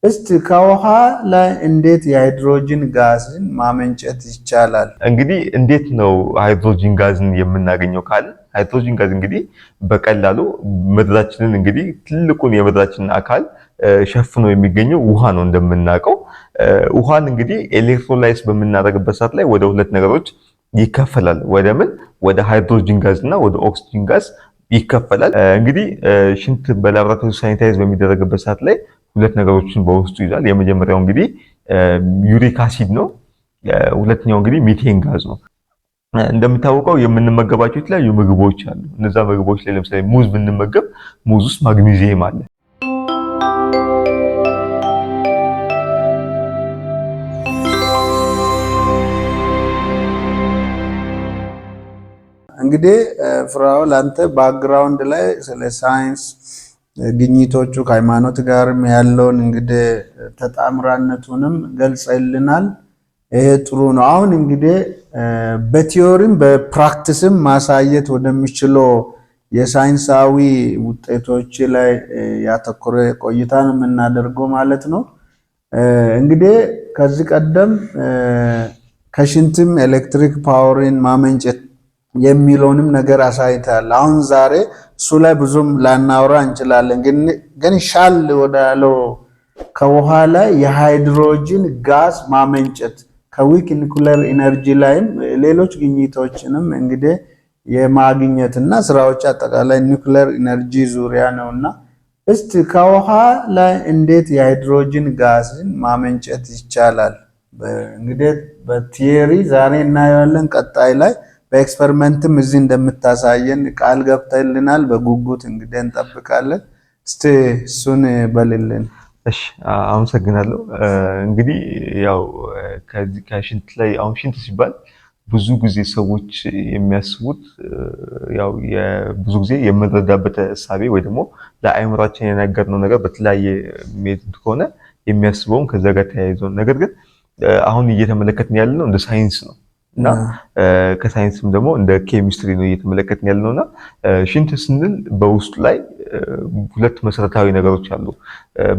እስቲ ከውሃ ላይ እንዴት የሃይድሮጅን ጋዝን ማመንጨት ይቻላል? እንግዲህ እንዴት ነው ሃይድሮጅን ጋዝን የምናገኘው ካለ ሃይድሮጅን ጋዝ እንግዲህ በቀላሉ ምድራችንን እንግዲህ ትልቁን የምድራችንን አካል ሸፍኖ የሚገኘው ውሃ ነው እንደምናውቀው። ውሃን እንግዲህ ኤሌክትሮላይዝ በምናደርግበት ሰዓት ላይ ወደ ሁለት ነገሮች ይከፈላል። ወደ ምን? ወደ ሃይድሮጅን ጋዝ እና ወደ ኦክሲጅን ጋዝ ይከፈላል። እንግዲህ ሽንት በላብራቶሪ ሳኒታይዝ በሚደረግበት ሰዓት ላይ ሁለት ነገሮችን በውስጡ ይዛል። የመጀመሪያው እንግዲህ ዩሪክ አሲድ ነው። ሁለተኛው እንግዲህ ሚቴን ጋዝ ነው። እንደሚታወቀው የምንመገባቸው የተለያዩ ምግቦች አሉ። እነዛ ምግቦች ላይ ለምሳሌ ሙዝ ብንመገብ ሙዝ ውስጥ ማግኒዚየም አለ። እንግዲህ ፍራኦል አንተ ባክግራውንድ ላይ ስለ ሳይንስ ግኝቶቹ ከሃይማኖት ጋርም ያለውን እንግዲህ ተጣምራነቱንም ገልጸልናል። ይሄ ጥሩ ነው። አሁን እንግዲህ በቲዮሪም በፕራክቲስም ማሳየት ወደሚችለው የሳይንሳዊ ውጤቶች ላይ ያተኮረ ቆይታ ነው የምናደርገው ማለት ነው። እንግዲህ ከዚህ ቀደም ከሽንትም ኤሌክትሪክ ፓወርን ማመንጨት የሚለውንም ነገር አሳይታል። አሁን ዛሬ እሱ ላይ ብዙም ላናወራ እንችላለን፣ ግን ሻል ወዳለው ከውሃ ላይ የሃይድሮጅን ጋዝ ማመንጨት ከዊክ ኒኩለር ኢነርጂ ላይም ሌሎች ግኝቶችንም እንግዲህ የማግኘትና ስራዎች አጠቃላይ ኒኩለር ኢነርጂ ዙሪያ ነውና እስቲ ከውሃ ላይ እንዴት የሃይድሮጅን ጋዝን ማመንጨት ይቻላል? እንግዲህ በቲዮሪ ዛሬ እናየዋለን። ቀጣይ ላይ በኤክስፐሪመንትም እዚህ እንደምታሳየን ቃል ገብተልናል። በጉጉት እንግዲህ እንጠብቃለን። እስቲ እሱን በልልን። እሺ፣ አመሰግናለሁ። እንግዲህ ያው ከሽንት ላይ አሁን ሽንት ሲባል ብዙ ጊዜ ሰዎች የሚያስቡት ያው ብዙ ጊዜ የምንረዳበት እሳቤ ወይ ደግሞ ለአእምሯችን የነገርነው ነገር በተለያየ ሜትድ ከሆነ የሚያስበውን ከዛ ጋር ተያይዞ፣ ነገር ግን አሁን እየተመለከትን ያለነው እንደ ሳይንስ ነው እና ከሳይንስም ደግሞ እንደ ኬሚስትሪ ነው እየተመለከትን ያለነውና ሽንት ስንል በውስጡ ላይ ሁለት መሰረታዊ ነገሮች አሉ።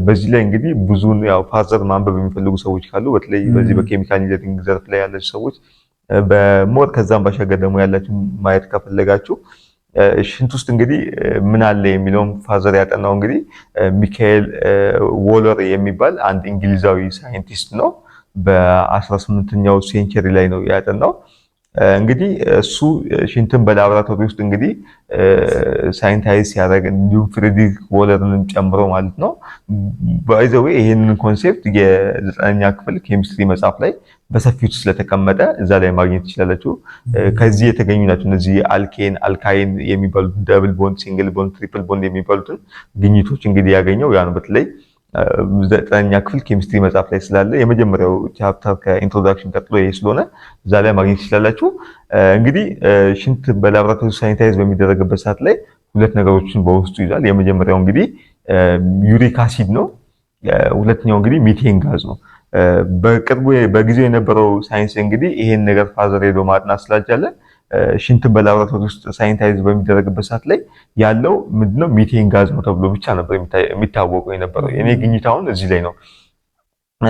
በዚህ ላይ እንግዲህ ብዙን ያው ፋዘር ማንበብ የሚፈልጉ ሰዎች ካሉ በተለይ በዚህ በኬሚካል ኢንጂነሪንግ ዘርፍ ላይ ያላችሁ ሰዎች በሞር ከዛም ባሻገር ደግሞ ያላችሁ ማየት ከፈለጋችሁ ሽንት ውስጥ እንግዲህ ምን አለ የሚለውን ፋዘር ያጠናው እንግዲህ ሚካኤል ዎለር የሚባል አንድ እንግሊዛዊ ሳይንቲስት ነው። በ18ኛው ሴንቸሪ ላይ ነው ያጠናው። እንግዲህ እሱ ሽንትን በላብራቶሪ ውስጥ እንግዲህ ሳይንታይዝ ሲያደርግ እንዲሁም ፍሬድሪክ ዎለርንም ጨምሮ ማለት ነው። ባይ ዘ ዌይ ይሄንን ኮንሴፕት የ9ኛ ክፍል ኬሚስትሪ መጽሐፍ ላይ በሰፊው ስለተቀመጠ እዛ ላይ ማግኘት ትችላላችሁ። ከዚህ የተገኙ ናቸው እነዚህ አልኬን፣ አልካይን የሚባሉት ደብል ቦንድ፣ ሲንግል ቦንድ፣ ትሪፕል ቦንድ የሚባሉትን ግኝቶች እንግዲህ ያገኘው ያ ነው። በተለይ 9ኛ ክፍል ኬሚስትሪ መጽሐፍ ላይ ስላለ የመጀመሪያው ቻፕተር ከኢንትሮዳክሽን ቀጥሎ ይሄ ስለሆነ እዛ ላይ ማግኘት ትችላላችሁ። እንግዲህ ሽንት በላብራቶሪ ሳኒታይዝ በሚደረግበት ሰዓት ላይ ሁለት ነገሮችን በውስጡ ይዛል። የመጀመሪያው እንግዲህ ዩሪክ አሲድ ነው። ሁለተኛው እንግዲህ ሚቴን ጋዝ ነው። በቅርቡ በጊዜው የነበረው ሳይንስ እንግዲህ ይሄን ነገር ፋዘር ሄዶ ማጥናት ስላልቻለ ሽንትን በላብራቶሪ ውስጥ ሳኒታይዝ በሚደረግበት ሰዓት ላይ ያለው ምንድነው ሚቴን ጋዝ ነው ተብሎ ብቻ ነበር የሚታወቀው የነበረው። የኔ ግኝት አሁን እዚህ ላይ ነው።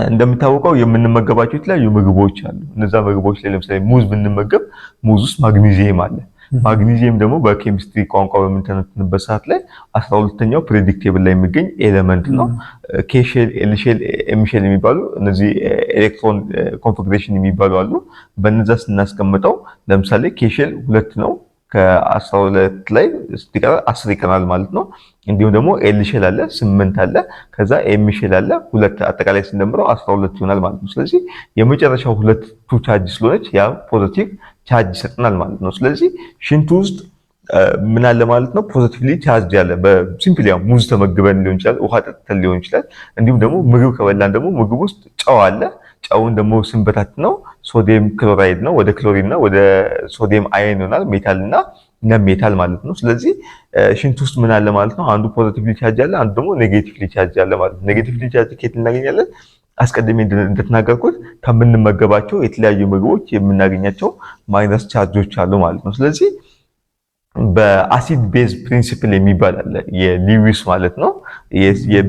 እንደሚታወቀው የምንመገባቸው የተለያዩ ምግቦች አሉ። እነዛ ምግቦች ላይ ለምሳሌ ሙዝ ብንመገብ ሙዝ ውስጥ ማግኒዚየም አለ። ማግኒዚየም ደግሞ በኬሚስትሪ ቋንቋ በምንተነትንበት ሰዓት ላይ 12ኛው ፕሬዲክቴብል ላይ የሚገኝ ኤሌመንት ነው። ኬሼል፣ ኤልሼል፣ ኤምሼል የሚባሉ እነዚህ ኤሌክትሮን ኮንፊግሬሽን የሚባሉ አሉ። በነዛ ስናስቀምጠው ለምሳሌ ኬሼል 2 ነው። ከ12 ላይ ሲቀር 10 ይቀራል ማለት ነው። እንዲሁም ደግሞ ኤልሼል አለ 8 አለ። ከዛ ኤምሼል አለ 2፣ አጠቃላይ ስንደምረው 12 ይሆናል ማለት ነው። ስለዚህ የመጨረሻው ሁለቱ ቻርጅ ስለሆነች ያ ፖዚቲቭ ቻርጅ ይሰጠናል ማለት ነው። ስለዚህ ሽንት ውስጥ ምን አለ ማለት ነው? ፖዚቲቭሊ ቻርጅ ያለ በሲምፕሊ ያው ሙዝ ተመግበን ሊሆን ይችላል፣ ውሃ ጠጥተን ሊሆን ይችላል። እንዲሁም ደግሞ ምግብ ከበላን ደግሞ ምግብ ውስጥ ጨው አለ። ጨውን ደግሞ ስንበታት ነው ሶዲየም ክሎራይድ ነው ወደ ክሎሪን እና ወደ ሶዲየም አየን ይሆናል፣ ሜታል እና ነን ሜታል ማለት ነው። ስለዚህ ሽንት ውስጥ ምን አለ ማለት ነው? አንዱ ፖዚቲቭሊ ቻርጅ አለ፣ አንዱ ደግሞ ኔጌቲቭሊ ቻርጅ አለ ማለት ነው። ኔጌቲቭሊ ቻርጅ ከየት እናገኛለን? አስቀድሜ እንደተናገርኩት ከምንመገባቸው የተለያዩ ምግቦች የምናገኛቸው ማይነስ ቻርጆች አሉ ማለት ነው። ስለዚህ በአሲድ ቤዝ ፕሪንሲፕል የሚባል አለ የሊዊስ ማለት ነው።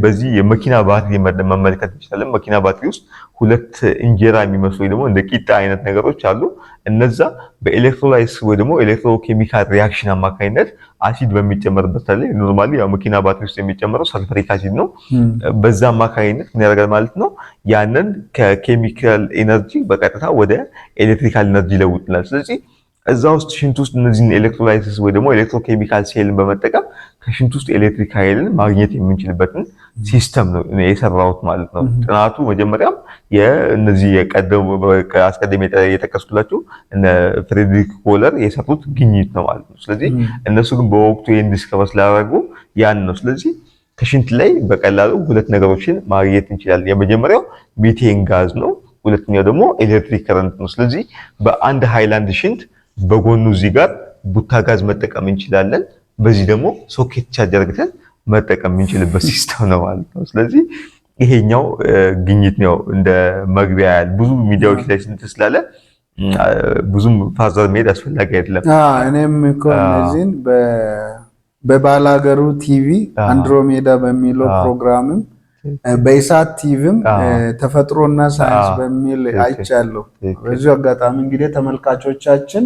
በዚህ የመኪና ባትሪ መመልከት እንችላለን። መኪና ባትሪ ውስጥ ሁለት እንጀራ የሚመስሉ ወይ ደግሞ እንደ ቂጣ አይነት ነገሮች አሉ። እነዛ በኤሌክትሮላይስ ወይ ደግሞ ኤሌክትሮኬሚካል ሪያክሽን አማካኝነት አሲድ በሚጨመርበት ላይ ኖርማሊ ያው መኪና ባትሪ ውስጥ የሚጨመረው ሰልፈሪክ አሲድ ነው። በዛ አማካኝነት ምን ያደርጋል ማለት ነው? ያንን ከኬሚካል ኤነርጂ በቀጥታ ወደ ኤሌክትሪካል ኤነርጂ ይለውጥናል። ስለዚህ እዛ ውስጥ ሽንት ውስጥ እነዚህን ኤሌክትሮላይሲስ ወይ ደግሞ ኤሌክትሮኬሚካል ሴልን በመጠቀም ከሽንት ውስጥ ኤሌክትሪክ ኃይልን ማግኘት የምንችልበትን ሲስተም ነው የሰራሁት ማለት ነው። ጥናቱ መጀመሪያም የእነዚህ የቀደሙ አስቀድሜ የጠቀስኩላችሁ እነ ፍሬድሪክ ኮለር የሰሩት ግኝት ነው ማለት ነው። ስለዚህ እነሱ ግን በወቅቱ ይህን ዲስከቨር ስላደረጉ ያን ነው። ስለዚህ ከሽንት ላይ በቀላሉ ሁለት ነገሮችን ማግኘት እንችላለን። የመጀመሪያው ሚቴን ጋዝ ነው። ሁለተኛው ደግሞ ኤሌክትሪክ ከረንት ነው። ስለዚህ በአንድ ሃይላንድ ሽንት በጎኑ እዚህ ጋር ቡታ ጋዝ መጠቀም እንችላለን። በዚህ ደግሞ ሶኬት ቻርጅ አድርገን መጠቀም የምንችልበት ሲስተም ነው ማለት ነው። ስለዚህ ይሄኛው ግኝት ነው እንደ መግቢያ ያህል ብዙ ሚዲያዎች ላይ ስንት ስላለ ብዙም ፋዘር መሄድ አስፈላጊ አይደለም። እኔም እኮ እነዚህን በባላገሩ ቲቪ አንድሮሜዳ በሚለው ፕሮግራምም በኢሳት ቲቪም ተፈጥሮና ሳይንስ በሚል አይቻለሁ። በዚህ አጋጣሚ እንግዲህ ተመልካቾቻችን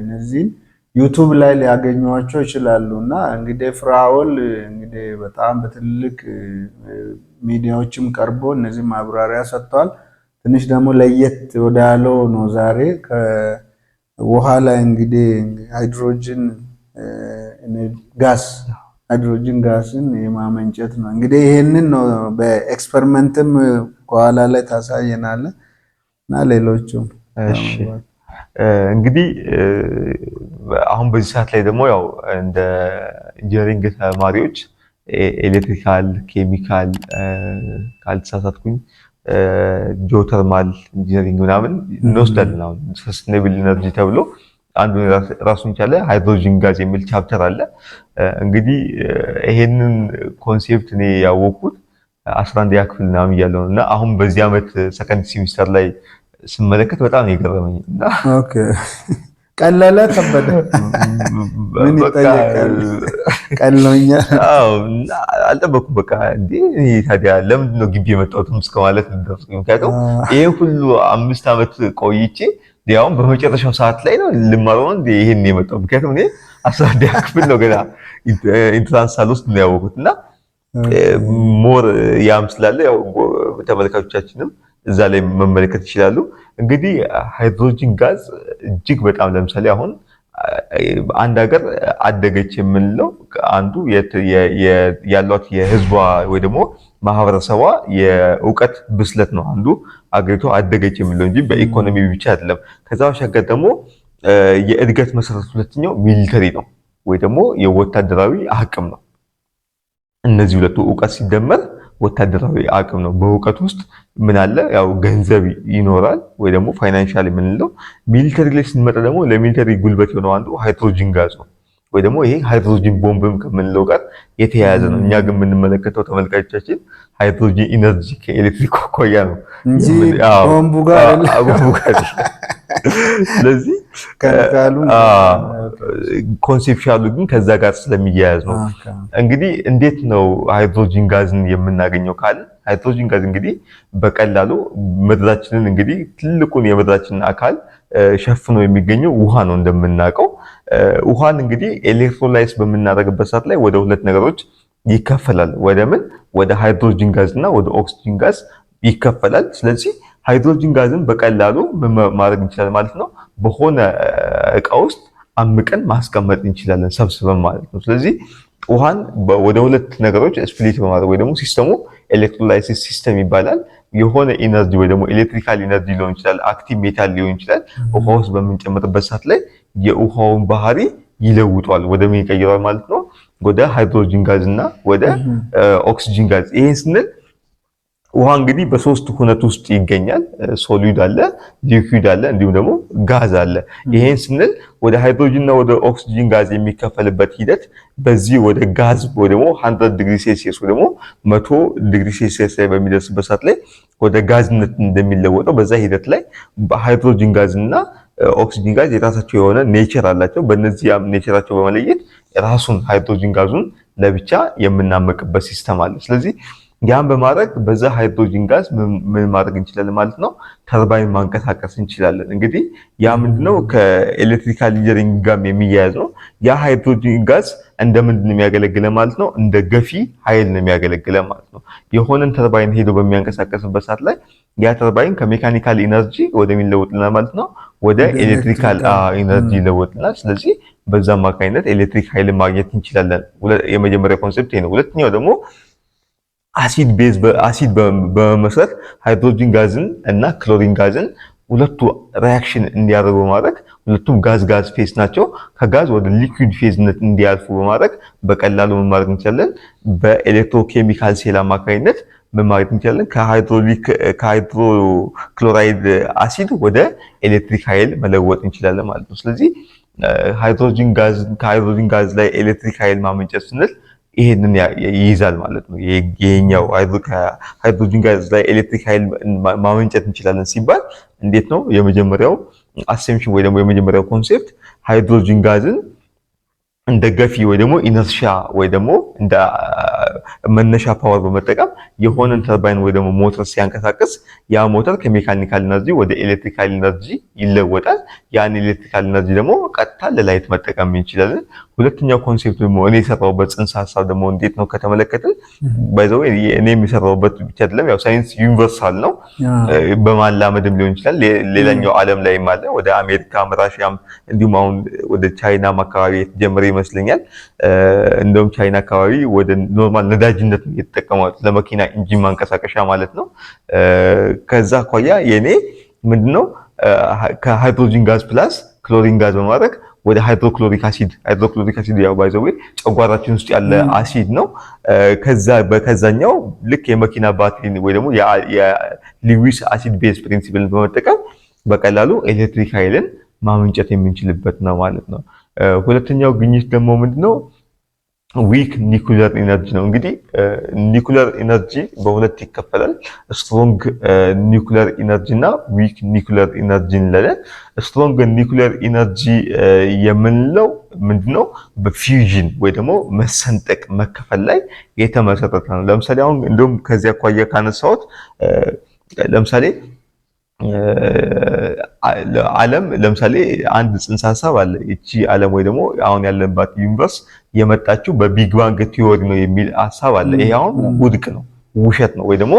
እነዚህን ዩቲዩብ ላይ ሊያገኟቸው ይችላሉ እና እንግዲህ ፍራኦል እንግዲህ በጣም በትልቅ ሚዲያዎችም ቀርቦ እነዚህ ማብራሪያ ሰጥቷል። ትንሽ ደግሞ ለየት ወዳለው ነው ዛሬ ከውሃ ላይ እንግዲህ ሃይድሮጅን ጋስ ሃይድሮጅን ጋስን የማመንጨት ነው እንግዲህ ይሄንን ነው በኤክስፐሪመንትም በኋላ ላይ ታሳየናለህ እና ሌሎችም። እሺ እንግዲህ አሁን በዚህ ሰዓት ላይ ደግሞ ያው እንደ ኢንጂነሪንግ ተማሪዎች ኤሌክትሪካል፣ ኬሚካል ካልተሳሳትኩኝ ጂኦተርማል ኢንጂነሪንግ ምናምን እንወስዳለን። አሁን ሰስቴኔብል ኢነርጂ ተብሎ አንዱ ራሱን የቻለ ሃይድሮጅን ጋዝ የሚል ቻፕተር አለ። እንግዲህ ይሄንን ኮንሴፕት እኔ ያወቅኩት 11ኛ ክፍል ምናምን እያለሁ ነው እና አሁን በዚህ ዓመት ሰከንድ ሴሚስተር ላይ ስመለከት በጣም የገረመኝ እና ኦኬ ቀለለ ከበደ ምን ይጠየቃል? ቀሎኛ አልጠበኩም። በቃ እንዴ ታዲያ ለምንድን ነው ግቢ የመጣሁት እስከ ማለት እንደው ምክንያቱም ይሄ ሁሉ 5 ዓመት ቆይቼ ያው በመጨረሻው ሰዓት ላይ ነው ልማረው እንዴ ይሄን የመጣው። ምክንያቱም እኔ 11ኛ ክፍል ነው ገና ኢንትራንስ ሳልወስድ ነው ያወቅሁት እና ሞር ያም ስላለ ያው ተመልካቾቻችንም እዛ ላይ መመለከት ይችላሉ። እንግዲህ ሃይድሮጅን ጋዝ እጅግ በጣም ለምሳሌ አሁን አንድ ሀገር አደገች የምንለው አንዱ ያሏት የህዝቧ ወይ ደግሞ ማህበረሰቧ የእውቀት ብስለት ነው አንዱ አገሪቷ አደገች የምንለው እንጂ በኢኮኖሚ ብቻ አይደለም። ከዛ ባሻገር ደግሞ የእድገት መሰረት ሁለተኛው ሚሊተሪ ነው ወይ ደግሞ የወታደራዊ አቅም ነው። እነዚህ ሁለቱ እውቀት ሲደመር ወታደራዊ አቅም ነው። በእውቀት ውስጥ ምን አለ? ያው ገንዘብ ይኖራል ወይ ደግሞ ፋይናንሻል የምንለው። ሚሊተሪ ላይ ስንመጣ ደግሞ ለሚሊተሪ ጉልበት የሆነው አንዱ ሃይድሮጅን ጋዝ ነው ወይ ደግሞ ይሄ ሃይድሮጅን ቦምብም ከምንለው ጋር የተያያዘ ነው። እኛ ግን የምንመለከተው ተመልካቾቻችን ሃይድሮጅን ኢነርጂ ከኤሌክትሪክ አኳያ ነው እንጂ ቦምቡ ጋር ስለዚህ ኮንሴፕቹዋሉ ግን ከዛ ጋር ስለሚያያዝ ነው። እንግዲህ እንዴት ነው ሃይድሮጅን ጋዝን የምናገኘው ካለ ሃይድሮጅን ጋዝ እንግዲህ በቀላሉ ምድራችንን እንግዲህ ትልቁን የምድራችንን አካል ሸፍኖ የሚገኘው ውሃ ነው እንደምናውቀው። ውሃን እንግዲህ ኤሌክትሮላይስ በምናደርግበት ሰዓት ላይ ወደ ሁለት ነገሮች ይከፈላል። ወደ ምን? ወደ ሃይድሮጅን ጋዝ እና ወደ ኦክሲጅን ጋዝ ይከፈላል። ስለዚህ ሃይድሮጅን ጋዝን በቀላሉ ማድረግ እንችላለን ማለት ነው። በሆነ እቃ ውስጥ አምቀን ማስቀመጥ እንችላለን ሰብስበን ማለት ነው። ስለዚህ ውሃን ወደ ሁለት ነገሮች ስፕሊት በማድረግ ወይ ደግሞ ሲስተሙ ኤሌክትሮላይሲስ ሲስተም ይባላል። የሆነ ኢነርጂ ወይ ደግሞ ኤሌክትሪካል ኢነርጂ ሊሆን ይችላል፣ አክቲቭ ሜታል ሊሆን ይችላል። ውሃ ውስጥ በምንጨምርበት ሰዓት ላይ የውሃውን ባህሪ ይለውጧል። ወደ ምን ይቀይራል ማለት ነው? ወደ ሃይድሮጅን ጋዝ እና ወደ ኦክሲጅን ጋዝ። ይሄን ስንል ውሃ እንግዲህ በሶስት ሁነት ውስጥ ይገኛል። ሶሊድ አለ፣ ሊኩዊድ አለ፣ እንዲሁም ደግሞ ጋዝ አለ። ይሄን ስንል ወደ ሃይድሮጅን እና ወደ ኦክሲጅን ጋዝ የሚከፈልበት ሂደት በዚህ ወደ ጋዝ ወይ ደግሞ 100 ዲግሪ ሴልሲየስ ወይ ደግሞ 100 ዲግሪ ሴልሲየስ ላይ በሚደርስበት ሰዓት ላይ ወደ ጋዝነት እንደሚለወጠው በዛ ሂደት ላይ በሃይድሮጅን ጋዝ እና ኦክሲጅን ጋዝ የራሳቸው የሆነ ኔቸር አላቸው። በእነዚህ ኔቸራቸው በመለየት ራሱን ሃይድሮጂን ጋዙን ለብቻ የምናመቅበት ሲስተም አለ። ስለዚህ ያን በማድረግ በዛ ሃይድሮጂን ጋዝ ምን ማድረግ እንችላለን ማለት ነው? ተርባይን ማንቀሳቀስ እንችላለን። እንግዲህ ያ ምንድነው ከኤሌክትሪካል ኢንጂነሪንግ ጋር የሚያያዝ ነው። ያ ሃይድሮጂን ጋዝ እንደምንድን ነው የሚያገለግለው ማለት ነው? እንደ ገፊ ኃይል ነው የሚያገለግለው ማለት ነው። የሆነን ተርባይን ሄዶ በሚያንቀሳቀስበት ሰዓት ላይ ያ ተርባይን ከሜካኒካል ኢነርጂ ወደሚለወጥልና ማለት ነው ወደ ኤሌክትሪካል ኢነርጂ ይለወጥናል። ስለዚህ በዛ አማካኝነት ኤሌክትሪክ ኃይል ማግኘት እንችላለን። የመጀመሪያው ኮንሴፕት ይሄ ነው። ሁለተኛው ደግሞ አሲድ በመመስረት ሃይድሮጂን ጋዝን እና ክሎሪን ጋዝን ሁለቱ ሪአክሽን እንዲያደርጉ በማድረግ ሁለቱም ጋዝ ፌዝ ናቸው። ከጋዝ ወደ ሊኩዊድ ፌዝነት እንዲያልፉ በማድረግ በቀላሉ ምን ማድረግ እንችላለን? በኤሌክትሮኬሚካል ሴል አማካኝነት ምን ማድረግ እንችላለን? ከሃይድሮክሎራይድ አሲድ ወደ ኤሌክትሪክ ኃይል መለወጥ እንችላለን ማለት ነው። ስለዚህ ከሃይድሮጂን ጋዝ ላይ ኤሌክትሪክ ኃይል ማመንጨት ስንል ይሄንን ይይዛል ማለት ነው። ይሄኛው ሃይድሮጂን ጋዝ ላይ ኤሌክትሪክ ኃይል ማመንጨት እንችላለን ሲባል እንዴት ነው? የመጀመሪያው አሰምፕሽን ወይ ደግሞ የመጀመሪያው ኮንሴፕት ሃይድሮጂን ጋዝን እንደ ገፊ ወይ ደግሞ ኢነርሻ ወይ ደግሞ እንደ መነሻ ፓወር በመጠቀም የሆነን ተርባይን ወይ ደግሞ ሞተር ሲያንቀሳቅስ ያ ሞተር ከሜካኒካል ኢነርጂ ወደ ኤሌክትሪካል ኢነርጂ ይለወጣል። ያን ኤሌክትሪካል ኢነርጂ ደግሞ ቀጥታ ለላይት መጠቀም እንችላለን። ሁለተኛው ኮንሴፕት ደግሞ እኔ የሰራሁበት ጽንሰ ሐሳብ ደግሞ እንዴት ነው ከተመለከትን ባይ ዘ ዌይ እኔ የሰራሁበት ብቻ አይደለም፣ ያው ሳይንስ ዩኒቨርሳል ነው። በማላመድም ሊሆን ይችላል። ሌላኛው ዓለም ላይም አለ። ወደ አሜሪካም ራሽያም እንዲሁም አሁን ወደ ቻይናም አካባቢ የተጀመረ ይመስለኛል። እንደውም ቻይና አካባቢ ወደ ኖርማል ነዳጅነት ነው የተጠቀሙት ለመኪና ኢንጂን ማንቀሳቀሻ ማለት ነው። ከዛ አኳያ የኔ ምንድነው ከሃይድሮጂን ጋዝ ፕላስ ክሎሪን ጋዝ በማድረግ ወደ ሃይድሮክሎሪክ አሲድ ያው ባይ ዘ ዌይ ጨጓራችን ውስጥ ያለ አሲድ ነው። በከዛኛው ልክ የመኪና ባትሪ ወይ ደግሞ የሊዊስ አሲድ ቤዝ ፕሪንሲፕልን በመጠቀም በቀላሉ ኤሌክትሪክ ኃይልን ማመንጨት የምንችልበት ነው ማለት ነው። ሁለተኛው ግኝት ደግሞ ምንድነው? ዊክ ኒኩለር ኢነርጂ ነው። እንግዲህ ኒኩለር ኢነርጂ በሁለት ይከፈላል። ስትሮንግ ኒኩለር ኢነርጂ እና ዊክ ኒኩለር ኢነርጂ እንላለን። ስትሮንግ ኒኩለር ኢነርጂ የምንለው ምንድነው? በፊውዥን ወይ ደግሞ መሰንጠቅ መከፈል ላይ የተመሰረተ ነው። ለምሳሌ አሁን እንደውም ከዚህ አኳያ ካነሳሁት ለምሳሌ ዓለም ለምሳሌ አንድ ጽንሰ ሐሳብ አለ። እቺ ዓለም ወይ ደግሞ አሁን ያለንባት ዩኒቨርስ የመጣችው በቢግ ባንግ ቲዮሪ ነው የሚል ሐሳብ አለ። ይሄ አሁን ውድቅ ነው፣ ውሸት ነው ወይ ደግሞ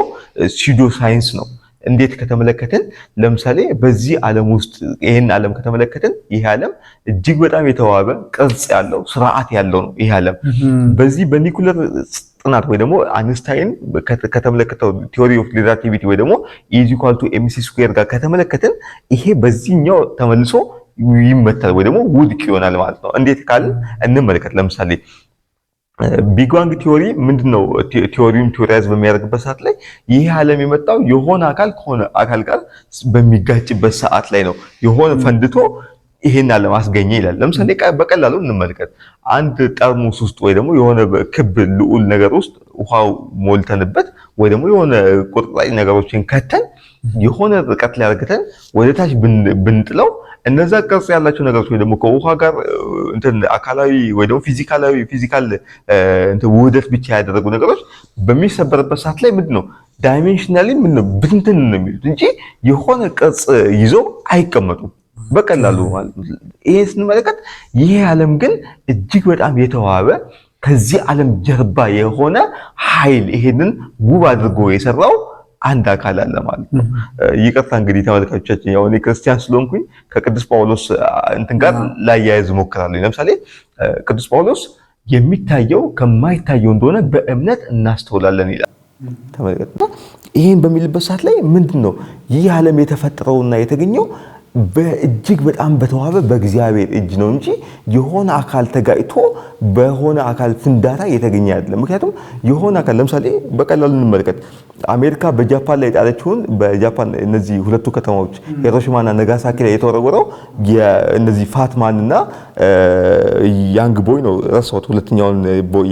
ሲዶ ሳይንስ ነው። እንዴት ከተመለከትን ለምሳሌ በዚህ ዓለም ውስጥ ይሄን ዓለም ከተመለከትን ይሄ ዓለም እጅግ በጣም የተዋበ ቅርጽ ያለው ስርዓት ያለው ነው። ይሄ ዓለም በዚህ በኒኩለር ጥናት ወይ ደግሞ አንስታይን ከተመለከተው ቲዮሪ ኦፍ ሪላቲቪቲ ወይ ደግሞ E=mc² ጋር ከተመለከትን ይሄ በዚህኛው ተመልሶ ይመታል ወይ ደግሞ ውድቅ ይሆናል ማለት ነው። እንዴት ካልን እንመለከት። ለምሳሌ ቢግ ባንግ ቲዮሪ ምንድነው? ቲዮሪውን ቲዮራይዝ በሚያደርግበት ሰዓት ላይ ይሄ ዓለም የመጣው የሆነ አካል ከሆነ አካል ጋር በሚጋጭበት ሰዓት ላይ ነው። የሆነ ፈንድቶ ይሄን ዓለም አስገኘ ይላል። ለምሳሌ በቀላሉ እንመልከት። አንድ ጠርሙስ ውስጥ ወይ ደግሞ የሆነ ክብ ልዑል ነገር ውስጥ ውሃው ሞልተንበት ወይ ደግሞ የሆነ ቁርጥራጭ ነገሮችን ከተን የሆነ ርቀት ላይ አድርገን ወደ ታች ብንጥለው እነዛ ቅርጽ ያላቸው ነገሮች ወይ ደግሞ ከውሃ ጋር አካላዊ ወይ ደግሞ ፊዚካል ውህደት ብቻ ያደረጉ ነገሮች በሚሰበርበት ሰዓት ላይ ምንድነው ዳይሜንሽናሊ ምንድነው ብትንትን ነው የሚሉት እንጂ የሆነ ቅርጽ ይዘው አይቀመጡም በቀላሉ ማለት ነው። ይሄ ስንመለከት ይሄ ዓለም ግን እጅግ በጣም የተዋበ ከዚህ ዓለም ጀርባ የሆነ ኃይል ይሄንን ውብ አድርጎ የሰራው አንድ አካል አለ ማለት ነው። ይቅርታ እንግዲህ ተመልካቾቻችን ያው እኔ ክርስቲያን ስለሆንኩኝ ከቅዱስ ጳውሎስ ጋር ላያይዝ ሞክራለሁ። ለምሳሌ ቅዱስ ጳውሎስ የሚታየው ከማይታየው እንደሆነ በእምነት እናስተውላለን ይላል። ተመልከቱ። ይሄን በሚልበት ሰዓት ላይ ምንድነው ይህ ዓለም የተፈጠረውና የተገኘው በእጅግ በጣም በተዋበ በእግዚአብሔር እጅ ነው እንጂ የሆነ አካል ተጋጭቶ በሆነ አካል ፍንዳታ የተገኘ አይደለም። ምክንያቱም የሆነ አካል ለምሳሌ በቀላሉ እንመልከት። አሜሪካ በጃፓን ላይ ጣለችውን በጃፓን እነዚህ ሁለቱ ከተማዎች ሂሮሺማና ነጋሳኪ ላይ የተወረወረው የእነዚህ ፋትማን እና ያንግ ቦይ ነው። ረሳሁት ሁለተኛውን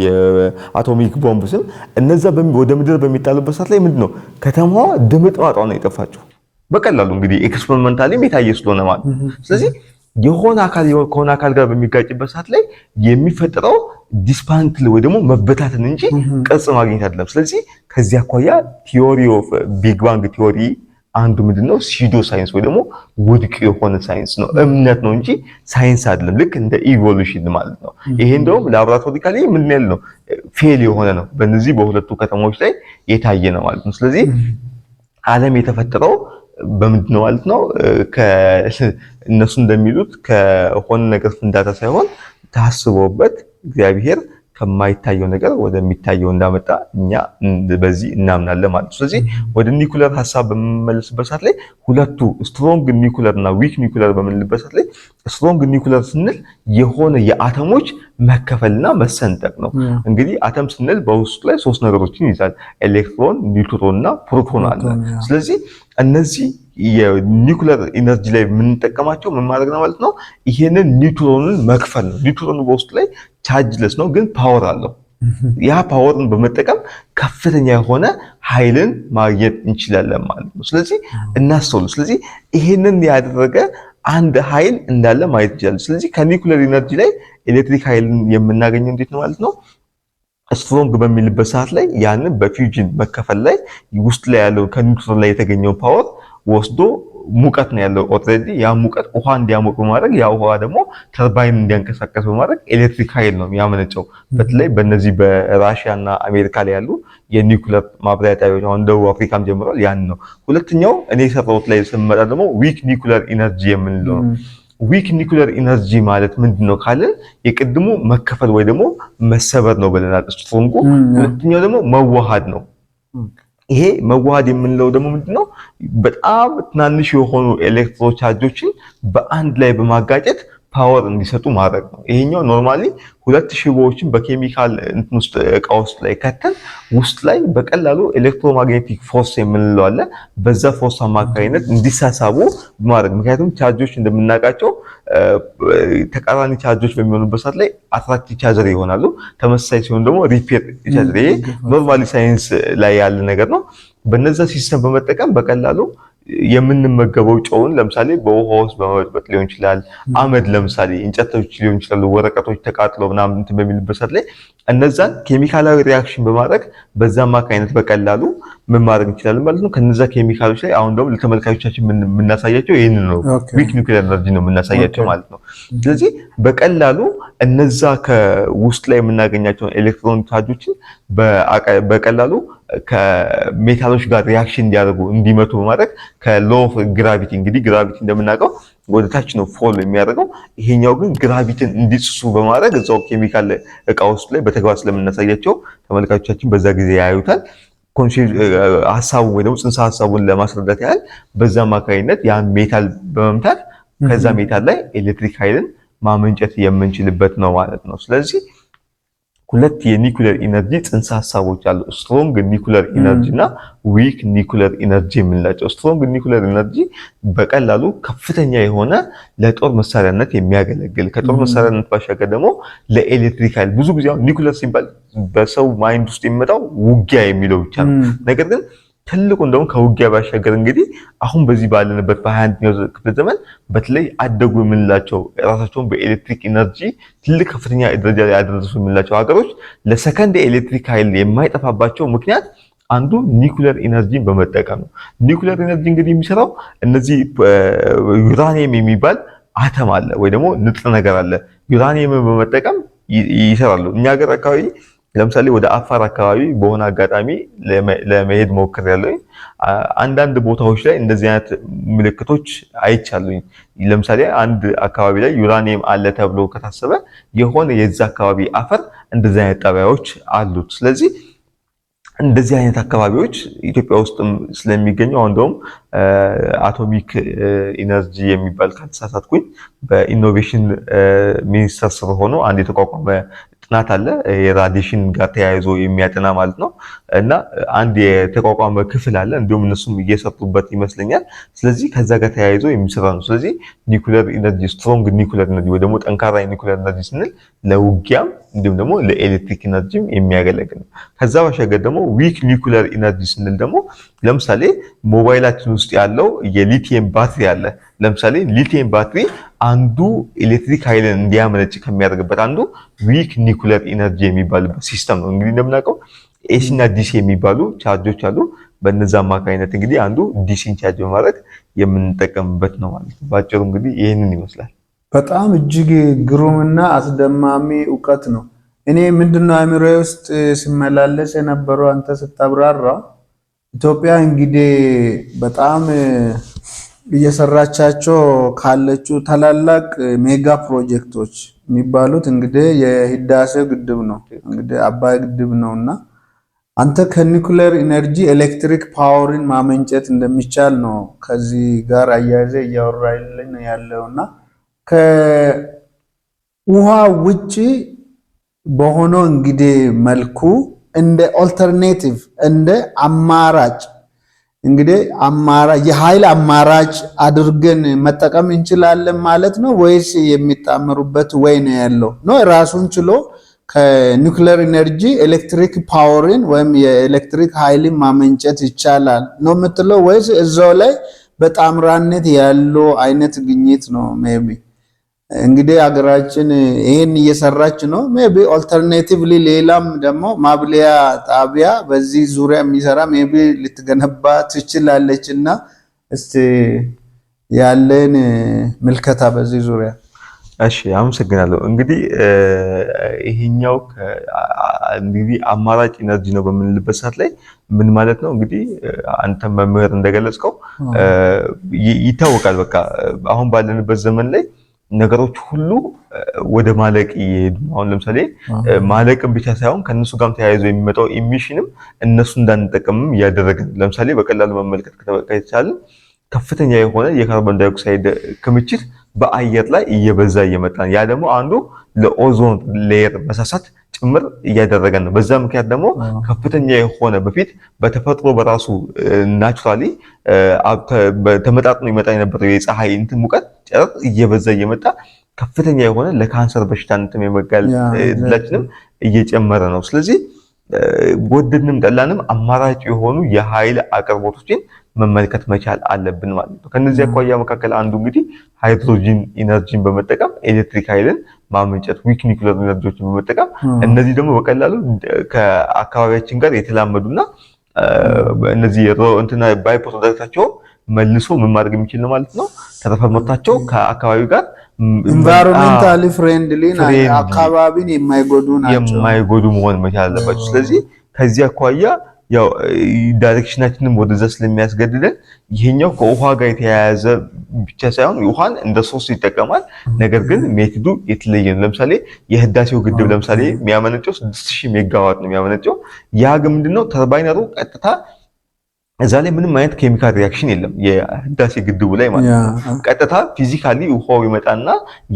የአቶሚክ ቦምብ ስም። እነዛ ወደ ምድር በሚጣሉበት ሰዓት ላይ ምንድነው ከተማዋ ድምጥማጧ ነው የጠፋችው። በቀላሉ እንግዲህ ኤክስፐሪመንታሊም የታየ ስለሆነ ማለት ነው። ስለዚህ የሆነ አካል ከሆነ አካል ጋር በሚጋጭበት ሰዓት ላይ የሚፈጠረው ዲስፓንትል ወይ ደግሞ መበታተን እንጂ ቅርጽ ማግኘት አይደለም። ስለዚህ ከዚህ አኳያ ቲዮሪ ኦፍ ቢግ ባንግ ቲዮሪ አንዱ ምንድነው ሲዶ ሳይንስ ወይ ደግሞ ውድቅ የሆነ ሳይንስ ነው፣ እምነት ነው እንጂ ሳይንስ አይደለም። ልክ እንደ ኢቮሉሽን ማለት ነው። ይሄ እንደውም ላቦራቶሪካሊ ምን ያህል ነው ፌል የሆነ ነው፣ በእነዚህ በሁለቱ ከተሞች ላይ የታየ ነው ማለት ነው። ስለዚህ ዓለም የተፈጠረው በምንድነው ማለት ነው? እነሱ እንደሚሉት ከሆነ ነገር ፍንዳታ ሳይሆን ታስቦበት እግዚአብሔር ከማይታየው ነገር ወደሚታየው እንዳመጣ እኛ በዚህ እናምናለን ማለት ነው። ስለዚህ ወደ ኒኩለር ሐሳብ በመመለስበት ሰዓት ላይ ሁለቱ ስትሮንግ ኒኩለር እና ዊክ ኒኩለር በምንልበት ሰዓት ላይ ስትሮንግ ኒኩለር ስንል የሆነ የአተሞች መከፈልና መሰንጠቅ ነው። እንግዲህ አተም ስንል በውስጡ ላይ ሶስት ነገሮችን ይዛል፣ ኤሌክትሮን፣ ኒውትሮን እና ፕሮቶን አለ። ስለዚህ እነዚህ የኒኩለር ኢነርጂ ላይ የምንጠቀማቸው ምን ማድረግ ነው ማለት ነው? ይሄንን ኒውትሮንን መክፈል ነው። ኒውትሮኑ በውስጡ ላይ ቻርጅለስ ነው ግን ፓወር አለው። ያ ፓወርን በመጠቀም ከፍተኛ የሆነ ኃይልን ማግኘት እንችላለን ማለት ነው። ስለዚህ እናስተውሉ። ስለዚህ ይሄንን ያደረገ አንድ ኃይል እንዳለ ማየት ይችላል። ስለዚህ ከኒኩለር ኢነርጂ ላይ ኤሌክትሪክ ኃይልን የምናገኘው እንዴት ነው ማለት ነው? ስትሮንግ በሚልበት ሰዓት ላይ ያንን በፊውዥን መከፈል ላይ ውስጥ ላይ ያለው ከኒውትሮን ላይ የተገኘው ፓወር ወስዶ ሙቀት ነው ያለው ኦልሬዲ። ያ ሙቀት ውሃ እንዲያሞቅ በማድረግ ያ ውሃ ደግሞ ተርባይን እንዲያንቀሳቀስ በማድረግ ኤሌክትሪክ ኃይል ነው ያመነጨው። በተለይ በእነዚህ በራሽያ እና አሜሪካ ላይ ያሉ የኒውክለር ማብሪያ ጣቢያዎች አሁን ደቡብ አፍሪካም ጀምሯል። ያን ነው። ሁለተኛው እኔ የሰራሁት ላይ ስንመጣ ደግሞ ዊክ ኒውክለር ኢነርጂ የምንለው ነው። ዊክ ኒውክለር ኢነርጂ ማለት ምንድነው ካልን የቅድሙ መከፈል ወይ ደግሞ መሰበር ነው ብለናል ስትሮንጉ። ሁለተኛው ደግሞ መዋሃድ ነው። ይሄ መዋሃድ የምንለው ደግሞ ምንድነው? በጣም ትናንሽ የሆኑ ኤሌክትሮን ቻርጆችን በአንድ ላይ በማጋጨት ፓወር እንዲሰጡ ማድረግ ነው። ይሄኛው ኖርማሊ ሁለት ሽቦዎችን በኬሚካል እንትን ውስጥ እቃ ውስጥ ላይ ከተን ውስጥ ላይ በቀላሉ ኤሌክትሮማግኔቲክ ፎርስ የምንለው አለ። በዛ ፎርስ አማካኝነት እንዲሳሳቡ ማድረግ። ምክንያቱም ቻርጆች እንደምናውቃቸው ተቃራኒ ቻርጆች በሚሆኑበት ሰዓት ላይ አትራክቲቭ ቻርጀር ይሆናሉ። ተመሳሳይ ሲሆን ደግሞ ሪፔር ቻርጀር። ይሄ ኖርማሊ ሳይንስ ላይ ያለ ነገር ነው። በነዛ ሲስተም በመጠቀም በቀላሉ የምንመገበው ጨውን ለምሳሌ በውሃ ውስጥ በመበጥበጥ ሊሆን ይችላል። አመድ ለምሳሌ እንጨቶች ሊሆን ይችላሉ፣ ወረቀቶች ተቃጥለው ምናምን እንትን በሚልበት ሰዓት ላይ እነዛን ኬሚካላዊ ሪአክሽን በማድረግ በዛ አማካኝነት በቀላሉ ምን ማድረግ እንችላለን ማለት ነው። ከነዛ ኬሚካሎች ላይ አሁን ደግሞ ለተመልካቾቻችን የምናሳያቸው ይሄንን ነው። ዊክ ኒውክሊየር ኤነርጂ ነው የምናሳያቸው ማለት ነው። ስለዚህ በቀላሉ እነዛ ከውስጥ ላይ የምናገኛቸው ኤሌክትሮን ቻርጆችን በቀላሉ ከሜታሎች ጋር ሪአክሽን እንዲያደርጉ እንዲመቱ በማድረግ ከሎ ኦፍ ግራቪቲ እንግዲህ ግራቪቲ እንደምናውቀው ወደ ታች ነው ፎል የሚያደርገው። ይሄኛው ግን ግራቪቲን እንዲጽሱ በማድረግ እዛው ኬሚካል እቃ ውስጥ ላይ በተግባር ስለምናሳያቸው ተመልካቾቻችን በዛ ጊዜ ያዩታል። ሐሳቡ ወይ ደግሞ ጽንሰ ሐሳቡን ለማስረዳት ያህል በዛ አማካኝነት ያን ሜታል በመምታት ከዛ ሜታል ላይ ኤሌክትሪክ ኃይልን ማመንጨት የምንችልበት ነው ማለት ነው። ስለዚህ ሁለት የኒኩለር ኢነርጂ ጽንሰ ሐሳቦች አሉ። ስትሮንግ ኒኩለር ኢነርጂ እና ዊክ ኒኩለር ኢነርጂ የምንላቸው። ስትሮንግ ኒኩለር ኢነርጂ በቀላሉ ከፍተኛ የሆነ ለጦር መሳሪያነት የሚያገለግል ከጦር መሳሪያነት ባሻገር ደግሞ ለኤሌክትሪክ ኃይል ብዙ ጊዜ ኒኩለር ሲባል በሰው ማይንድ ውስጥ የሚመጣው ውጊያ የሚለው ብቻ ነው። ነገር ግን ትልቁ እንደውም ከውጊያ ባሻገር እንግዲህ አሁን በዚህ ባለንበት በ21ኛው ክፍለ ዘመን በተለይ አደጉ የምንላቸው ራሳቸውን በኤሌክትሪክ ኢነርጂ ትልቅ ከፍተኛ ደረጃ ላይ ያደረሱ የምንላቸው ሀገሮች ለሰከንድ ኤሌክትሪክ ኃይል የማይጠፋባቸው ምክንያት አንዱ ኒኩለር ኢነርጂን በመጠቀም ነው። ኒኩለር ኢነርጂ እንግዲህ የሚሰራው እነዚህ ዩራኒየም የሚባል አተም አለ ወይ ደግሞ ንጥረ ነገር አለ። ዩራኒየምን በመጠቀም ይሰራሉ። እኛ ሀገር አካባቢ ለምሳሌ ወደ አፋር አካባቢ በሆነ አጋጣሚ ለመሄድ ሞክሬያለሁ። አንዳንድ ቦታዎች ላይ እንደዚህ አይነት ምልክቶች አይቻሉኝ። ለምሳሌ አንድ አካባቢ ላይ ዩራኒየም አለ ተብሎ ከታሰበ የሆነ የዛ አካባቢ አፈር እንደዚህ አይነት ጣቢያዎች አሉት። ስለዚህ እንደዚህ አይነት አካባቢዎች ኢትዮጵያ ውስጥም ስለሚገኙ አሁን እንደውም አቶሚክ ኢነርጂ የሚባል ካልተሳሳትኩኝ በኢኖቬሽን ሚኒስቴር ስር ሆኖ አንድ የተቋቋመ ጥናት አለ የራዲሽን ጋር ተያይዞ የሚያጠና ማለት ነው። እና አንድ የተቋቋመ ክፍል አለ። እንዲሁም እነሱም እየሰሩበት ይመስለኛል። ስለዚህ ከዛ ጋር ተያይዞ የሚሰራ ነው። ስለዚህ ኒኩለር ኢነርጂ ስትሮንግ ኒኩለር ኢነርጂ ወይ ደግሞ ጠንካራ ኒኩለር ኢነርጂ ስንል ለውጊያም እንዲሁም ደግሞ ለኤሌክትሪክ ኢነርጂም የሚያገለግል ነው። ከዛ ባሻገር ደግሞ ዊክ ኒኩለር ኢነርጂ ስንል ደግሞ ለምሳሌ ሞባይላችን ውስጥ ያለው የሊቲየም ባትሪ አለ። ለምሳሌ ሊቲየም ባትሪ አንዱ ኤሌክትሪክ ኃይልን እንዲያመነጭ ከሚያደርግበት አንዱ ዊክ ኒኩለር ኢነርጂ የሚባልበት ሲስተም ነው። እንግዲህ እንደምናውቀው ኤሲ እና ዲሲ የሚባሉ ቻርጆች አሉ። በነዛ አማካኝነት እንግዲህ አንዱ ዲሲን ቻርጅ በማድረግ የምንጠቀምበት ነው ማለት ነው። ባጭሩ እንግዲህ ይህንን ይመስላል። በጣም እጅግ ግሩምና አስደማሚ እውቀት ነው። እኔ ምንድነው አእምሮዬ ውስጥ ሲመላለስ የነበረው አንተ ስታብራራ ኢትዮጵያ እንግዲህ በጣም እየሰራቻቸው ካለችው ታላላቅ ሜጋ ፕሮጀክቶች የሚባሉት እንግዲህ የህዳሴው ግድብ ነው። እንግዲህ አባይ ግድብ ነውና አንተ ከኒኩለር ኢነርጂ ኤሌክትሪክ ፓወርን ማመንጨት እንደሚቻል ነው ከዚህ ጋር አያይዘ እያወራልን ያለውና ከውሃ ውጪ በሆነው እንግዲህ መልኩ እንደ ኦልተርኔቲቭ እንደ አማራጭ እንግዲህ የኃይል አማራጭ አድርገን መጠቀም እንችላለን ማለት ነው ወይስ የሚጣመሩበት ወይ ነው ያለው ነው? ራሱን ችሎ ከኒኩለር ኢነርጂ ኤሌክትሪክ ፓወርን ወይም የኤሌክትሪክ ኃይልን ማመንጨት ይቻላል ነው የምትለው ወይስ እዛው ላይ በጣምራነት ያለው አይነት ግኝት ነው? ሜቢ እንግዲህ ሀገራችን ይሄን እየሰራች ነው። ሜቢ ኦልተርኔቲቭሊ ሌላም ደግሞ ማብለያ ጣቢያ በዚህ ዙሪያ የሚሰራ ሜቢ ልትገነባ ትችላለችና እስቲ ያለን ምልከታ በዚህ ዙሪያ። እሺ አመሰግናለሁ። እንግዲህ ይሄኛው እንግዲህ አማራጭ ኢነርጂ ነው በምንልበት ሰዓት ላይ ምን ማለት ነው? እንግዲህ አንተ መምህር እንደገለጽከው ይታወቃል። በቃ አሁን ባለንበት ዘመን ላይ ነገሮች ሁሉ ወደ ማለቅ እየሄዱ ነው። አሁን ለምሳሌ ማለቅም ብቻ ሳይሆን ከነሱ ጋርም ተያይዞ የሚመጣው ኢሚሽንም እነሱ እንዳንጠቀምም እያደረገን። ለምሳሌ በቀላሉ መመልከት ከተቻለን ከፍተኛ የሆነ የካርቦን ዳይኦክሳይድ ክምችት በአየር ላይ እየበዛ እየመጣ ነው። ያ ደግሞ አንዱ ለኦዞን ሌየር መሳሳት ጭምር እያደረገ ነው። በዛ ምክንያት ደግሞ ከፍተኛ የሆነ በፊት በተፈጥሮ በራሱ ናቹራሊ ተመጣጥኖ ይመጣ የነበረው የፀሐይ እንትን ሙቀት ጨረር እየበዛ እየመጣ ከፍተኛ የሆነ ለካንሰር በሽታ እንትን የመጋለጥ እድላችንም እየጨመረ ነው። ስለዚህ ወደድንም ጠላንም አማራጭ የሆኑ የኃይል አቅርቦቶችን መመልከት መቻል አለብን ማለት ነው። ከነዚህ አኳያ መካከል አንዱ እንግዲህ ሃይድሮጂን ኢነርጂን በመጠቀም ኤሌክትሪክ ኃይልን ማመንጨት ዊክ ኒኩለር ኢነርጂዎችን በመጠቀም እነዚህ ደግሞ በቀላሉ ከአካባቢያችን ጋር የተላመዱና እነዚህ እንትና ባይ ፕሮዳክታቸው መልሶ ምን ማድረግ የሚችል ነው ማለት ነው። ተረፈ ምርታቸው ከአካባቢው ጋር ኢንቫይሮንመንታሊ ፍሬንድሊ አካባቢን የማይጎዱ መሆን መቻል አለባቸው። ስለዚህ ከዚህ አኳያ ያው ዳይሬክሽናችንም ወደዛ ስለሚያስገድደን ይሄኛው ከውሃ ጋር የተያያዘ ብቻ ሳይሆን ውሃን እንደ ሶርስ ይጠቀማል። ነገር ግን ሜቶዱ የተለየ ነው። ለምሳሌ የህዳሴው ግድብ ለምሳሌ የሚያመነጨው 6000 ሜጋዋት ነው የሚያመነጨው። ያ ግን ምንድነው ተርባይነሩ ቀጥታ እዛ ላይ ምንም አይነት ኬሚካል ሪአክሽን የለም የህዳሴ ግድቡ ላይ ማለት ነው። ቀጥታ ፊዚካሊ ውሃው ይመጣና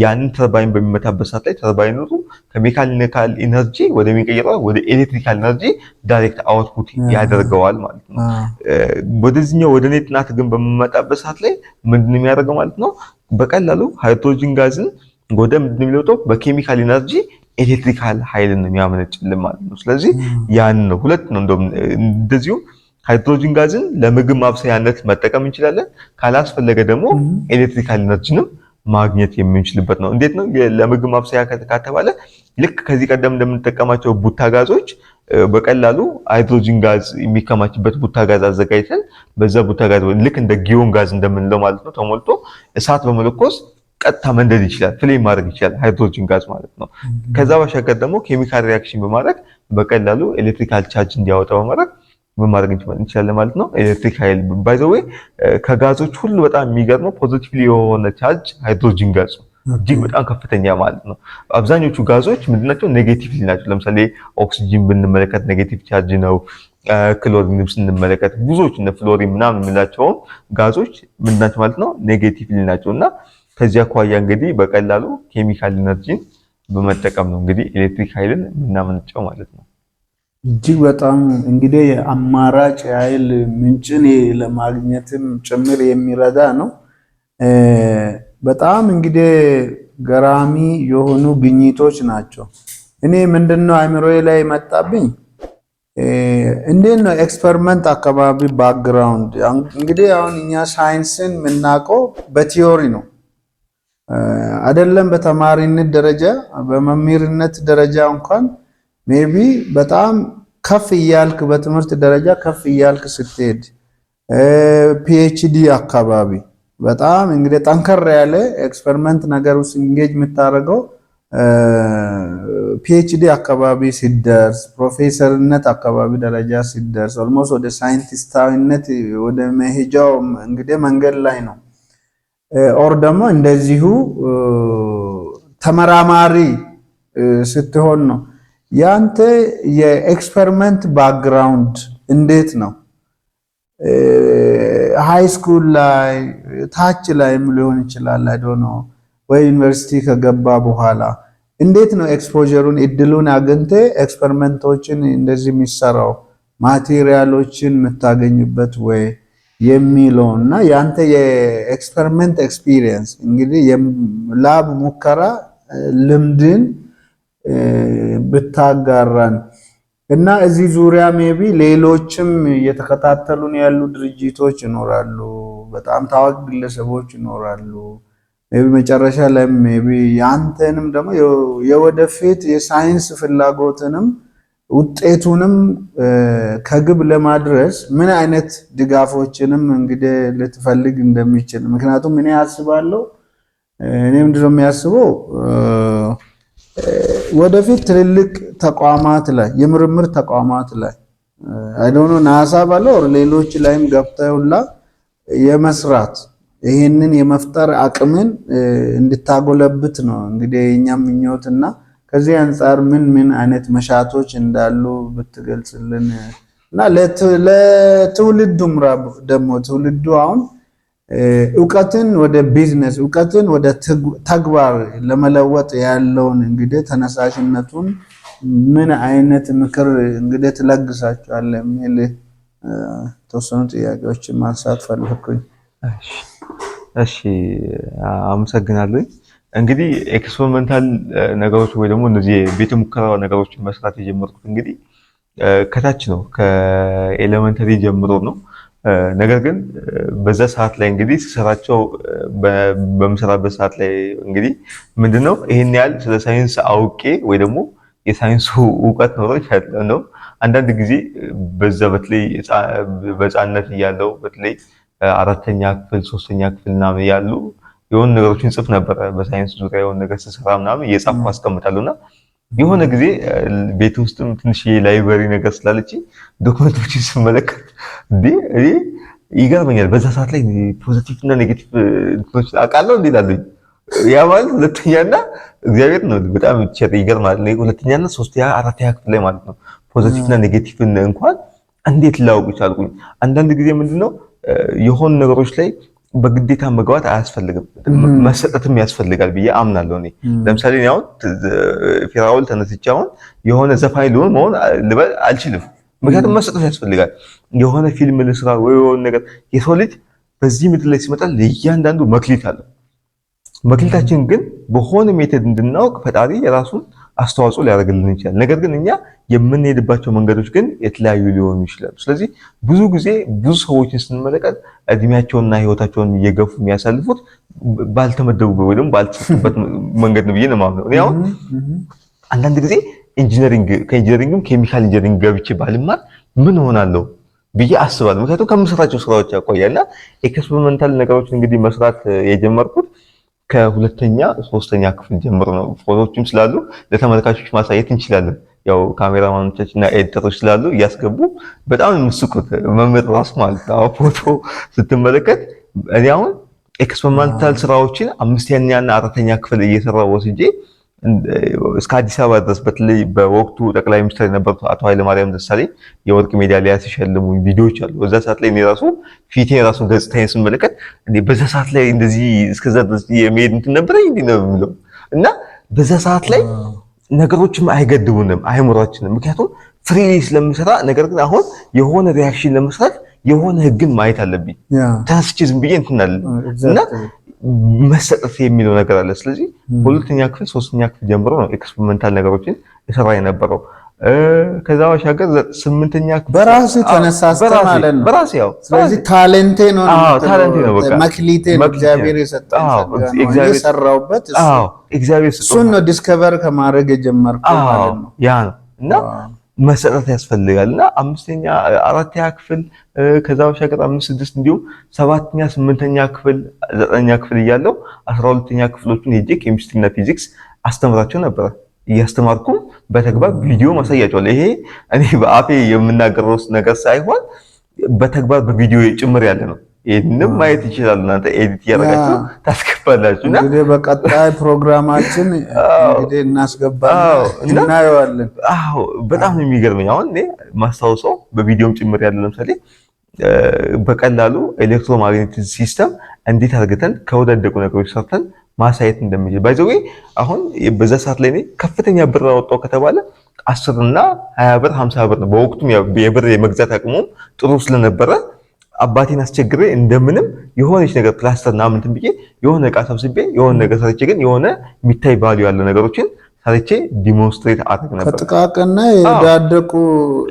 ያንን ተርባይን በሚመታበት ሰዓት ላይ ተርባይነሩ ከሜካኒካል ኢነርጂ ወደሚቀየረው ወደ ኤሌክትሪካል ኢነርጂ ዳይሬክት አውትፑት ያደርገዋል ማለት ነው። ወደዚህኛው ወደ ኔት ጥናት ግን በሚመጣበት ሰዓት ላይ ምንድነው የሚያደርገው ማለት ነው? በቀላሉ ሃይድሮጂን ጋዝን ወደ ምንድነው የሚለውጠው በኬሚካል ኢነርጂ ኤሌክትሪካል ኃይልን የሚያመነጭልን ማለት ነው። ስለዚህ ያን ነው ሁለት ነው እንደዚሁ ሃይድሮጂን ጋዝን ለምግብ ማብሰያነት መጠቀም እንችላለን። ካላስፈለገ ደግሞ ኤሌክትሪካል ኢነርጂንም ማግኘት የምንችልበት ነው። እንዴት ነው ለምግብ ማብሰያ ከተባለ ልክ ከዚህ ቀደም እንደምንጠቀማቸው ቡታ ጋዞች በቀላሉ ሃይድሮጂን ጋዝ የሚከማችበት ቡታ ጋዝ አዘጋጅተን በዛ ቡታ ጋዝ ልክ እንደ ጊዮን ጋዝ እንደምንለው ማለት ነው ተሞልቶ እሳት በመለኮስ ቀጥታ መንደድ ይችላል፣ ፍሌም ማድረግ ይችላል ሃይድሮጂን ጋዝ ማለት ነው። ከዛ ባሻገር ደግሞ ኬሚካል ሪአክሽን በማድረግ በቀላሉ ኤሌክትሪካል ቻርጅ እንዲያወጣ በማድረግ ምን ማድረግ እንችላለን ማለት ነው። ኤሌክትሪክ ኃይል ባይ ዘ ዌይ ከጋዞች ሁሉ በጣም የሚገርመው ፖዚቲቭሊ የሆነ ቻርጅ ሃይድሮጂን ጋዝ ነው። እጅግ በጣም ከፍተኛ ማለት ነው። አብዛኞቹ ጋዞች ምንድናቸው? ኔጌቲቭሊ ናቸው። ለምሳሌ ኦክሲጂን ብንመለከት ኔጌቲቭ ቻርጅ ነው። ክሎሪንም ስንመለከት ብዙዎች እነ ፍሎሪን ምናምን የምንላቸው ጋዞች ምንድናቸው ማለት ነው? ኔጌቲቭሊ ናቸው። እና ከዚህ አኳያ እንግዲህ በቀላሉ ኬሚካል ኢነርጂን በመጠቀም ነው እንግዲህ ኤሌክትሪክ ኃይልን የምናመነጨው ማለት ነው። እጅግ በጣም እንግዲህ የአማራጭ የኃይል ምንጭን ለማግኘትም ጭምር የሚረዳ ነው። በጣም እንግዲህ ገራሚ የሆኑ ግኝቶች ናቸው። እኔ ምንድነው አእምሮዬ ላይ መጣብኝ፣ እንዴት ነው ኤክስፐሪመንት አካባቢ ባክግራውንድ። እንግዲህ አሁን እኛ ሳይንስን የምናውቀው በቲዮሪ ነው አይደለም፣ በተማሪነት ደረጃ በመምህርነት ደረጃ እንኳን ሜቢ በጣም ከፍ እያልክ በትምህርት ደረጃ ከፍ እያልክ ስትሄድ ፒኤችዲ አካባቢ በጣም እንግዲህ ጠንከር ያለ ኤክስፐሪመንት ነገር ውስጥ ኢንጌጅ የምታደርገው ፒኤችዲ አካባቢ ሲደርስ፣ ፕሮፌሰርነት አካባቢ ደረጃ ሲደርስ ኦልሞስት ወደ ሳይንቲስታዊነት ወደ መሄጃው እንግዲህ መንገድ ላይ ነው። ኦር ደግሞ እንደዚሁ ተመራማሪ ስትሆን ነው። ያንተ የኤክስፐሪመንት ባክግራውንድ እንዴት ነው? ሃይ ስኩል ላይ ታች ላይም ሊሆን ይችላል አይ ዶንት ኖ፣ ወይ ዩኒቨርሲቲ ከገባ በኋላ እንዴት ነው ኤክስፖዠሩን እድሉን አግኝተ ኤክስፐሪመንቶችን እንደዚህ የሚሰራው ማቴሪያሎችን የምታገኝበት ወይ የሚለው እና ያንተ የኤክስፐሪመንት ኤክስፒሪየንስ እንግዲህ የላብ ሙከራ ልምድን ብታጋራን እና እዚህ ዙሪያ ሜቢ ሌሎችም እየተከታተሉን ያሉ ድርጅቶች ይኖራሉ፣ በጣም ታዋቂ ግለሰቦች ይኖራሉ። ሜቢ መጨረሻ ላይ ሜቢ ያንተንም ደግሞ የወደፊት የሳይንስ ፍላጎትንም ውጤቱንም ከግብ ለማድረስ ምን አይነት ድጋፎችንም እንግዲህ ልትፈልግ እንደሚችል። ምክንያቱም እኔ አስባለሁ፣ እኔ ምንድነው የሚያስበው ወደፊት ትልልቅ ተቋማት ላይ የምርምር ተቋማት ላይ አይ ዶንት ኖ ናሳ ባለው ሌሎች ላይም ገብተውላ የመስራት ይሄንን የመፍጠር አቅምን እንድታጎለብት ነው እንግዲህ የኛም ምኞትና ከዚህ አንፃር ምን አይነት መሻቶች እንዳሉ ብትገልጽልን እና ለትውልዱም ደግሞ ትውልዱ አሁን እውቀትን ወደ ቢዝነስ እውቀትን ወደ ተግባር ለመለወጥ ያለውን እንግዲህ ተነሳሽነቱን ምን አይነት ምክር እንግዲህ ትለግሳቸዋለህ የሚል ተወሰኑ ጥያቄዎችን ማንሳት ፈልኩኝ። እሺ አመሰግናለሁ። እንግዲህ ኤክስፐሪመንታል ነገሮች ወይ ደግሞ እነዚህ ቤተ ሙከራ ነገሮችን መስራት የጀመርኩት እንግዲህ ከታች ነው፣ ከኤሌመንተሪ ጀምሮ ነው። ነገር ግን በዛ ሰዓት ላይ እንግዲህ ስሰራቸው በምሰራበት ሰዓት ላይ እንግዲህ ምንድነው ይሄን ያህል ስለ ሳይንስ አውቄ ወይ ደግሞ የሳይንሱ ዕውቀት ኖሮኝ ነው። አንዳንድ ጊዜ በዛ በተለይ በሕፃንነት እያለሁ በተለይ 4ኛ ክፍል 3ኛ ክፍል ምናምን ያሉ የሆኑ ነገሮችን ጽፍ ነበር። በሳይንስ ዙሪያ የሆነ ነገር ስሰራ ምናምን እየጻፍኩ አስቀምጣለሁና የሆነ ጊዜ ቤት ውስጥም ትንሽ ላይብረሪ ነገር ስላለች ዶክመንቶችን ስመለከት እኔ ይገርመኛል። በዛ ሰዓት ላይ ፖዚቲቭ እና ኔጌቲቭ እንትኖች አውቃለሁ እንዴ እላለሁኝ። ያ ማለት ሁለተኛና እግዚአብሔር ነው በጣም ይገርማል። ሁለተኛና 3ኛ 4ኛ ክፍል ላይ ማለት ነው ፖዚቲቭ እና ኔጌቲቭ እንኳን እንዴት ላውቅ ቻልኩኝ? አንዳንድ ጊዜ ምንድነው የሆኑ ነገሮች ላይ በግዴታ መግባት አያስፈልግም፣ መሰጠትም ያስፈልጋል ብዬ አምናለሁ። እኔ ለምሳሌ አሁን ፊራውል ተነስቼ አሁን የሆነ ዘፋኝ ልሆን መሆን አልችልም፣ ምክንያቱም መሰጠት ያስፈልጋል። የሆነ ፊልም ልስራ ወይ የሆነ ነገር የሰው ልጅ በዚህ ምድር ላይ ሲመጣ ለእያንዳንዱ መክሊት አለው። መክሊታችን ግን በሆነ ሜተድ እንድናውቅ ፈጣሪ የራሱን አስተዋጽኦ ሊያደርግልን ይችላል። ነገር ግን እኛ የምንሄድባቸው መንገዶች ግን የተለያዩ ሊሆኑ ይችላሉ። ስለዚህ ብዙ ጊዜ ብዙ ሰዎችን ስንመለከት እድሜያቸውንና ህይወታቸውን እየገፉ የሚያሳልፉት ባልተመደቡበት ወይ ደግሞ ባልተሰጡበት መንገድ ነው ብዬ ነው የማምነው። እኔ አሁን አንዳንድ ጊዜ ከኢንጂነሪንግም ኬሚካል ኢንጂነሪንግ ገብቼ ባልማር ምን ሆናለሁ ብዬ አስባለሁ። ምክንያቱም ከምሰራቸው ስራዎች አኳያና ኤክስፐሪመንታል ነገሮች እንግዲህ መስራት የጀመርኩት ከ2ኛ 3ኛ ክፍል ጀምሮ ነው። ፎቶዎችም ስላሉ ለተመልካቾች ማሳየት እንችላለን። ያው ካሜራማኖቻችንና ኤዲተሮች ስላሉ እያስገቡ በጣም የምስቁት መምህር ራሱ ማለት ነው። ፎቶ ስትመለከት እኔ አሁን ኤክስፐሪመንታል ስራዎችን 5ኛና 4ኛ ክፍል እየሰራሁ ወስጄ እስከ አዲስ አበባ ድረስ በተለይ በወቅቱ ጠቅላይ ሚኒስትር የነበሩት አቶ ኃይለማርያም ደሳለኝ የወርቅ ሜዳሊያ ሲሸልሙ ቪዲዮዎች አሉ። በዛ ሰዓት ላይ እኔ ራሱ ፊቴን ራሱ ገጽታዬን ስመለከት በዛ ሰዓት ላይ እንደዚህ እስከዛ ድረስ የመሄድ እንትን ነበረኝ እንዴ ነው የሚለው እና በዛ ሰዓት ላይ ነገሮችም አይገድቡንም አይምሯችንም። ምክንያቱም ፍሪሊ ስለምሰራ፣ ነገር ግን አሁን የሆነ ሪያክሽን ለመስራት የሆነ ህግን ማየት አለብኝ። ተነስቼ ዝም ብዬ እንትን አለ እና መሰጠት የሚለው ነገር አለ። ስለዚህ ሁለተኛ ክፍል 3ኛ ክፍል ጀምሮ ነው ኤክስፐሪመንታል ነገሮችን እሰራ የነበረው። ከዛ ባሻገር 8ኛ ክፍል በራሴ ተነሳስተ ማለት ነው። በራሴ ያው ስለዚህ ታሌንቴ ነው በቃ መክሊቴ ነው እግዚአብሔር የሰጠኝ እግዚአብሔር የሰራውበት እግዚአብሔር እሱን ነው ዲስከቨር ከማድረግ የጀመርኩት ማለት ነው። ያ ነው እና መሰጠት ያስፈልጋል እና 5ኛ 4ኛ ክፍል ከዛ ባሻገር 5 6 እንዲሁም 7ኛ 8ኛ ክፍል 9ኛ ክፍል እያለው 12ኛ ክፍሎቹን ሄጄ ኬሚስትሪ እና ፊዚክስ አስተምራቸው ነበር። እያስተማርኩም በተግባር ቪዲዮ ማሳያቸዋለሁ። ይሄ እኔ በአፌ የምናገረው ነገር ሳይሆን በተግባር በቪዲዮ ጭምር ያለ ነው። ይሄንም ማየት ይችላል። እናንተ ኤዲት ያደርጋችሁ ታስገባላችሁ እና እንግዲህ በቀጣይ ፕሮግራማችን እንግዲህ እናስገባለን እናየዋለን። በጣም ነው የሚገርመኝ። አሁን እኔ ማስታወሰው በቪዲዮም ጭምር ያለ ለምሳሌ በቀላሉ ኤሌክትሮማግኔቲክ ሲስተም እንዴት አድርገን ከወዳደቁ ነገሮች ሰርተን ማሳየት እንደሚችል ባይዘው አሁን በዛ ሰዓት ላይ ከፍተኛ ብር አወጣው ከተባለ 10 እና 20 ብር 50 ብር ነው። በወቅቱም የብር የመግዛት አቅሙ ጥሩ ስለነበረ አባቴን አስቸግሬ እንደምንም የሆነች ነገር ፕላስተር እና ምን ብዬ የሆነ ዕቃ ሰብስቤ የሆነ ነገር ሰርቼ ግን የሆነ የሚታይ ቫልዩ ያለ ነገሮችን ሰርቼ ዲሞንስትሬት አድርግ ነበር። ከጥቃቅና የዳደቁ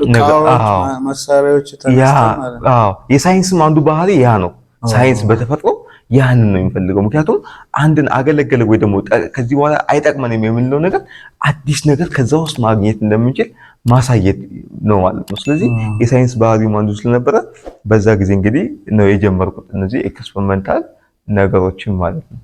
ዕቃዎች መሳሪያዎች ተነስተው ማለት ነው። የሳይንስም አንዱ ባህሪ ያ ነው። ሳይንስ በተፈጥሮ ያንን ነው የሚፈልገው። ምክንያቱም አንድን አገለገለ ወይ ደግሞ ከዚህ በኋላ አይጠቅመንም የምንለው ነገር አዲስ ነገር ከዛ ውስጥ ማግኘት እንደምንችል ማሳየት ነው ማለት ነው። ስለዚህ የሳይንስ ባህሪው አንዱ ስለነበረ በዛ ጊዜ እንግዲህ ነው የጀመርኩት እነዚህ ኤክስፐሪመንታል ነገሮችን ማለት ነው።